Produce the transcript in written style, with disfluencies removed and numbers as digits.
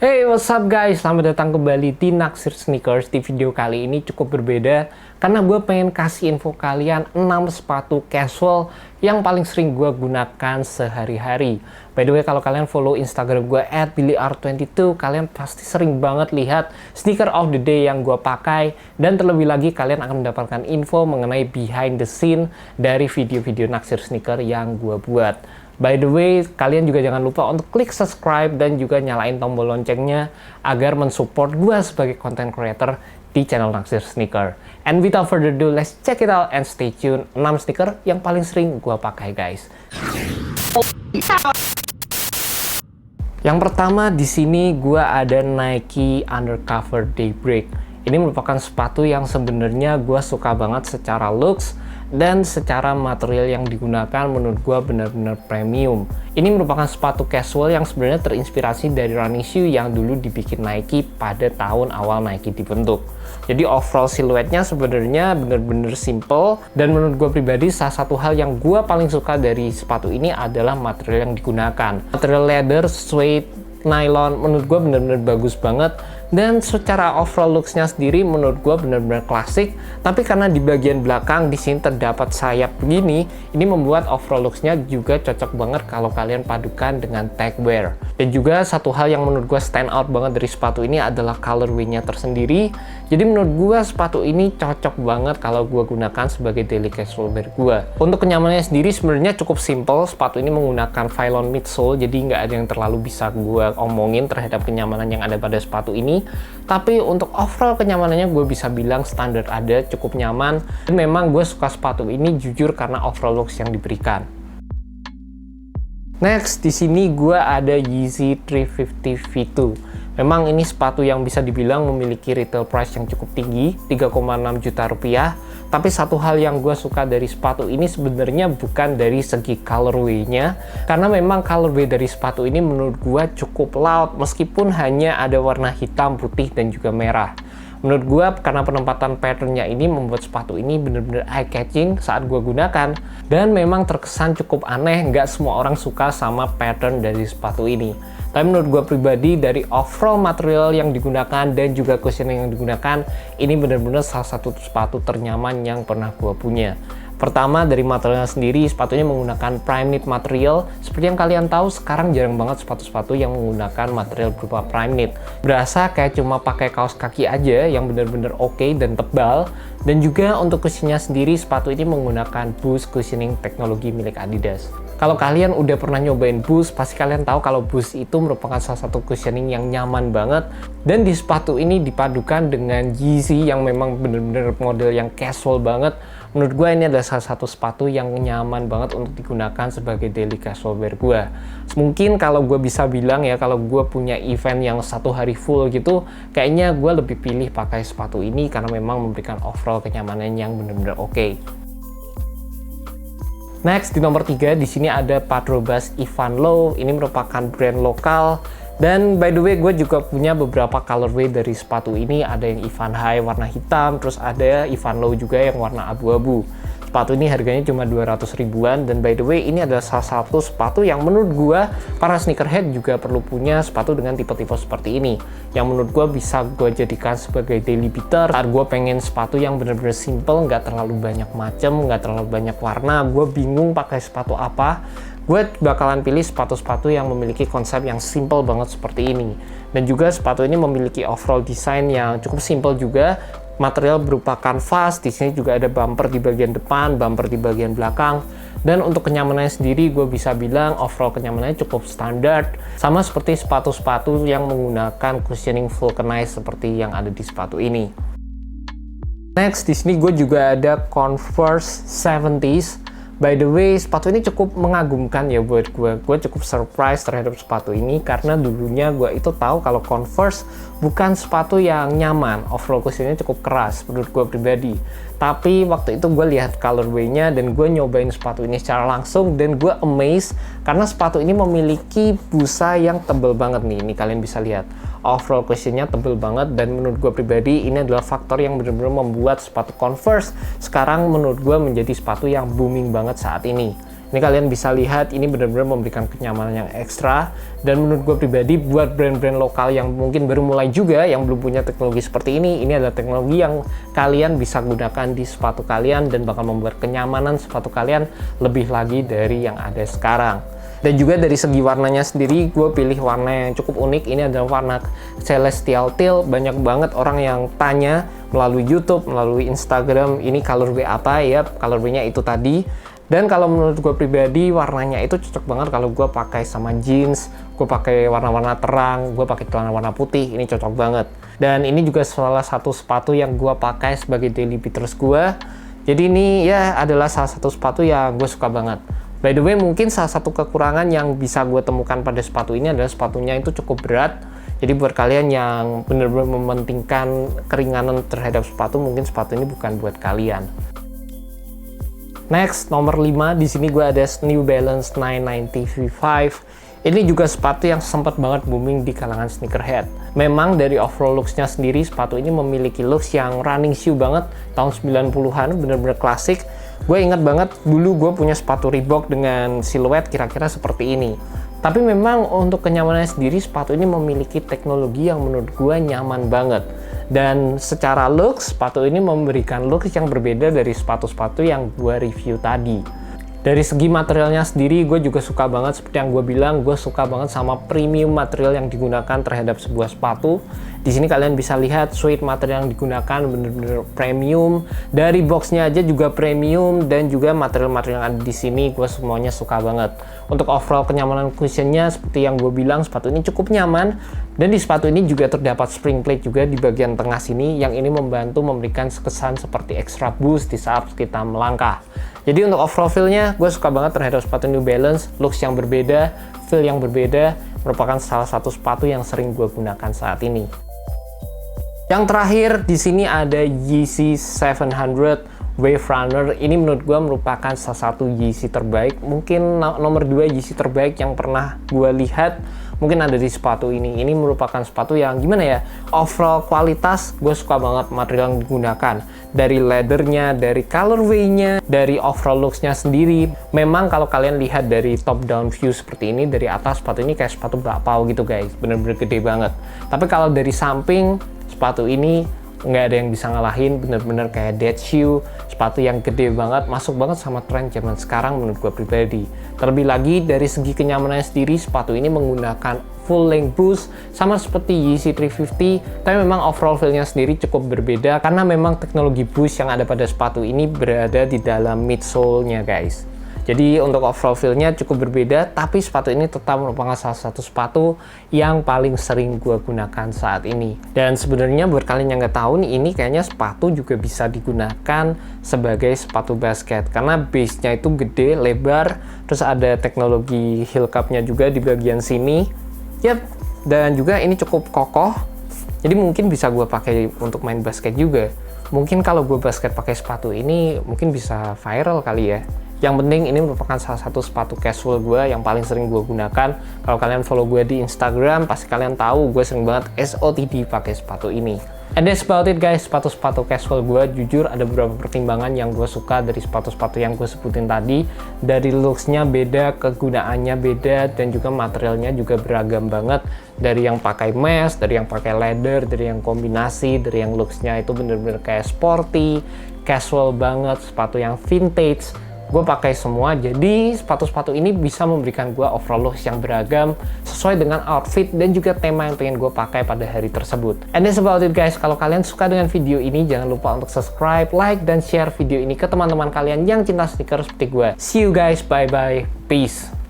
Hey, what's up guys? Selamat datang kembali di Naksir Sneakers. Di video kali ini cukup berbeda karena gue pengen kasih info kalian 6 sepatu casual yang paling sering gue gunakan sehari-hari. By the way, kalau kalian follow Instagram gue @billyr22, kalian pasti sering banget lihat sneaker of the day yang gue pakai. Dan terlebih lagi kalian akan mendapatkan info mengenai behind the scene dari video-video Naksir Sneaker yang gue buat. By the way, kalian juga jangan lupa untuk klik subscribe dan juga nyalain tombol loncengnya agar mensupport gue sebagai content creator di channel Naksir Sneaker. And without further ado, let's check it out and stay tune 6 sneaker yang paling sering gue pakai, guys. Yang pertama di sini gue ada Nike Undercover Daybreak. Ini merupakan sepatu yang sebenarnya gue suka banget secara looks dan secara material yang digunakan menurut gue benar-benar premium. Ini merupakan sepatu casual yang sebenarnya terinspirasi dari running shoe yang dulu dibikin Nike pada tahun awal Nike dibentuk. Jadi overall siluetnya sebenarnya benar-benar simple, dan menurut gue pribadi salah satu hal yang gue paling suka dari sepatu ini adalah material yang digunakan. Material leather, suede, nylon menurut gue benar-benar bagus banget. Dan secara overall looks-nya sendiri menurut gue benar-benar klasik, tapi karena di bagian belakang di sini terdapat sayap begini, ini membuat overall looks-nya juga cocok banget kalau kalian padukan dengan tag wear. Dan juga satu hal yang menurut gue stand out banget dari sepatu ini adalah colorway-nya tersendiri. Jadi menurut gue sepatu ini cocok banget kalau gue gunakan sebagai daily casual wear gue. Untuk kenyamanannya sendiri sebenarnya cukup simple. Sepatu ini menggunakan Phylon midsole, jadi nggak ada yang terlalu bisa gue omongin terhadap kenyamanan yang ada pada sepatu ini. Tapi untuk overall kenyamanannya gue bisa bilang standar ada, cukup nyaman. Dan memang gue suka sepatu ini jujur karena overall looks yang diberikan. Next, di sini gue ada Yeezy 350 V2. Memang ini sepatu yang bisa dibilang memiliki retail price yang cukup tinggi, 3,6 juta rupiah. Tapi satu hal yang gue suka dari sepatu ini sebenarnya bukan dari segi colorway-nya, karena memang colorway dari sepatu ini menurut gue cukup loud meskipun hanya ada warna hitam, putih, dan juga merah. Menurut gue karena penempatan patternnya ini membuat sepatu ini bener-bener eye catching saat gue gunakan, dan memang terkesan cukup aneh. Nggak semua orang suka sama pattern dari sepatu ini. Tapi menurut gue pribadi dari overall material yang digunakan dan juga cushioning yang digunakan, ini bener-bener salah satu sepatu ternyaman yang pernah gue punya. Pertama, dari materialnya sendiri, sepatunya menggunakan prime knit material. Seperti yang kalian tahu, sekarang jarang banget sepatu-sepatu yang menggunakan material berupa prime knit. Berasa kayak cuma pakai kaos kaki aja yang benar-benar oke dan tebal. Dan juga untuk cushionnya sendiri, sepatu ini menggunakan Boost cushioning teknologi milik Adidas. Kalau kalian udah pernah nyobain Boost, pasti kalian tahu kalau Boost itu merupakan salah satu cushioning yang nyaman banget. Dan di sepatu ini dipadukan dengan Yeezy yang memang benar-benar model yang casual banget. Menurut gue ini adalah salah satu sepatu yang nyaman banget untuk digunakan sebagai daily casual wear gue. Mungkin kalau gue bisa bilang ya, kalau gue punya event yang satu hari full gitu, kayaknya gue lebih pilih pakai sepatu ini karena memang memberikan overall kenyamanan yang benar-benar oke. Next, di nomor 3 di sini ada Patrobas Ivan Low. Ini merupakan brand lokal. Dan by the way, gue juga punya beberapa colorway dari sepatu ini. Ada yang Ivan High warna hitam, terus ada Ivan Low juga yang warna abu-abu. Sepatu ini harganya cuma 200 ribuan. Dan by the way, ini adalah salah satu sepatu yang menurut gue para sneakerhead juga perlu punya sepatu dengan tipe-tipe seperti ini, yang menurut gue bisa gue jadikan sebagai daily beater. Saat gue pengen sepatu yang bener-bener simple, nggak terlalu banyak macam, nggak terlalu banyak warna, gue bingung pakai sepatu apa, gue bakalan pilih sepatu-sepatu yang memiliki konsep yang simple banget seperti ini. Dan juga sepatu ini memiliki overall desain yang cukup simple juga. Material berupa kanvas, di sini juga ada bumper di bagian depan, bumper di bagian belakang. Dan untuk kenyamanannya sendiri, gue bisa bilang overall kenyamanannya cukup standar, sama seperti sepatu-sepatu yang menggunakan cushioning vulcanized seperti yang ada di sepatu ini. Next, di sini gue juga ada Converse 70s. By the way, sepatu ini cukup mengagumkan ya buat gue. Gue cukup surprise terhadap sepatu ini karena dulunya gue itu tahu kalau Converse bukan sepatu yang nyaman. Overall cushionnya cukup keras menurut gue pribadi. Tapi waktu itu gue lihat colorway-nya dan gue nyobain sepatu ini secara langsung dan gue amazed karena sepatu ini memiliki busa yang tebel banget nih. Ini kalian bisa lihat. Overall cushionnya tebel banget, dan menurut gue pribadi ini adalah faktor yang benar-benar membuat sepatu Converse sekarang menurut gue menjadi sepatu yang booming banget saat ini. Ini kalian bisa lihat, ini benar-benar memberikan kenyamanan yang ekstra. Dan menurut gue pribadi, buat brand-brand lokal yang mungkin baru mulai juga, yang belum punya teknologi seperti ini adalah teknologi yang kalian bisa gunakan di sepatu kalian dan bakal membuat kenyamanan sepatu kalian lebih lagi dari yang ada sekarang. Dan juga dari segi warnanya sendiri, gue pilih warna yang cukup unik. Ini adalah warna Celestial Teal. Banyak banget orang yang tanya melalui YouTube, melalui Instagram, ini colorway apa ya? Colorway-nya itu tadi. Dan kalau menurut gue pribadi, warnanya itu cocok banget kalau gue pakai sama jeans, gue pakai warna-warna terang, gue pakai celana warna putih, ini cocok banget. Dan ini juga salah satu sepatu yang gue pakai sebagai daily beaters gue. Jadi ini ya adalah salah satu sepatu yang gue suka banget. By the way, mungkin salah satu kekurangan yang bisa gue temukan pada sepatu ini adalah sepatunya itu cukup berat. Jadi buat kalian yang benar-benar mementingkan keringanan terhadap sepatu, mungkin sepatu ini bukan buat kalian. Next, nomor 5, di sini gue ada New Balance 990 V5. Ini juga sepatu yang sempat banget booming di kalangan sneakerhead. Memang dari overall looks-nya sendiri, sepatu ini memiliki looks yang running shoe banget, tahun 90-an, bener-bener klasik. Gue ingat banget, dulu gue punya sepatu Reebok dengan siluet kira-kira seperti ini. Tapi memang untuk kenyamanannya sendiri, sepatu ini memiliki teknologi yang menurut gue nyaman banget. Dan secara looks, sepatu ini memberikan looks yang berbeda dari sepatu-sepatu yang gue review tadi. Dari segi materialnya sendiri, gue juga suka banget, seperti yang gue bilang, gue suka banget sama premium material yang digunakan terhadap sebuah sepatu. Di sini kalian bisa lihat suede material yang digunakan bener-bener premium. Dari boxnya aja juga premium, dan juga material-material yang ada di sini gue semuanya suka banget. Untuk overall kenyamanan cushionnya, seperti yang gue bilang, sepatu ini cukup nyaman. Dan di sepatu ini juga terdapat spring plate juga di bagian tengah sini, yang ini membantu memberikan kesan seperti extra boost di saat kita melangkah. Jadi untuk overall feel-nya, gue suka banget terhadap sepatu New Balance. Looks yang berbeda, feel yang berbeda, merupakan salah satu sepatu yang sering gue gunakan saat ini. Yang terakhir, di sini ada Yeezy 700 Wave Runner. Ini menurut gue merupakan salah satu Yeezy terbaik, mungkin nomor 2 Yeezy terbaik yang pernah gue lihat. Mungkin ada di sepatu ini. Ini merupakan sepatu yang gimana ya, overall kualitas gue suka banget material yang digunakan. Dari leathernya, dari colorway-nya, dari overall looks-nya sendiri. Memang kalau kalian lihat dari top down view seperti ini, dari atas sepatu ini kayak sepatu bakpao gitu guys, bener-bener gede banget. Tapi kalau dari samping, sepatu ini nggak ada yang bisa ngalahin, bener-bener kayak dead shoe, sepatu yang gede banget, masuk banget sama tren zaman sekarang menurut gue pribadi. Terlebih lagi dari segi kenyamanannya sendiri, sepatu ini menggunakan full length boost sama seperti Yeezy 350, tapi memang overall feel-nya sendiri cukup berbeda karena memang teknologi boost yang ada pada sepatu ini berada di dalam midsole-nya guys. Jadi untuk overall feel-nya cukup berbeda, tapi sepatu ini tetap merupakan salah satu sepatu yang paling sering gue gunakan saat ini. Dan sebenarnya buat kalian yang nggak tahu nih, ini kayaknya sepatu juga bisa digunakan sebagai sepatu basket. Karena base-nya itu gede, lebar, terus ada teknologi heel cup-nya juga di bagian sini. Yap, dan juga ini cukup kokoh. Jadi mungkin bisa gue pakai untuk main basket juga. Mungkin kalau gue basket pakai sepatu ini, mungkin bisa viral kali ya. Yang penting ini merupakan salah satu sepatu casual gue yang paling sering gue gunakan. Kalau kalian follow gue di Instagram, pasti kalian tahu gue sering banget SOTD pakai sepatu ini. And that's about it guys, sepatu-sepatu casual gue. Jujur ada beberapa pertimbangan yang gue suka dari sepatu-sepatu yang gue sebutin tadi. Dari looks-nya beda, kegunaannya beda, dan juga materialnya juga beragam banget. Dari yang pakai mesh, dari yang pakai leather, dari yang kombinasi, dari yang looks-nya itu bener-bener kayak sporty, casual banget, sepatu yang vintage. Gue pakai semua, jadi sepatu-sepatu ini bisa memberikan gue overall looks yang beragam sesuai dengan outfit dan juga tema yang pengen gue pakai pada hari tersebut. And that's about it guys. Kalau kalian suka dengan video ini, jangan lupa untuk subscribe, like, dan share video ini ke teman-teman kalian yang cinta sneakers seperti gue. See you guys, bye-bye, peace.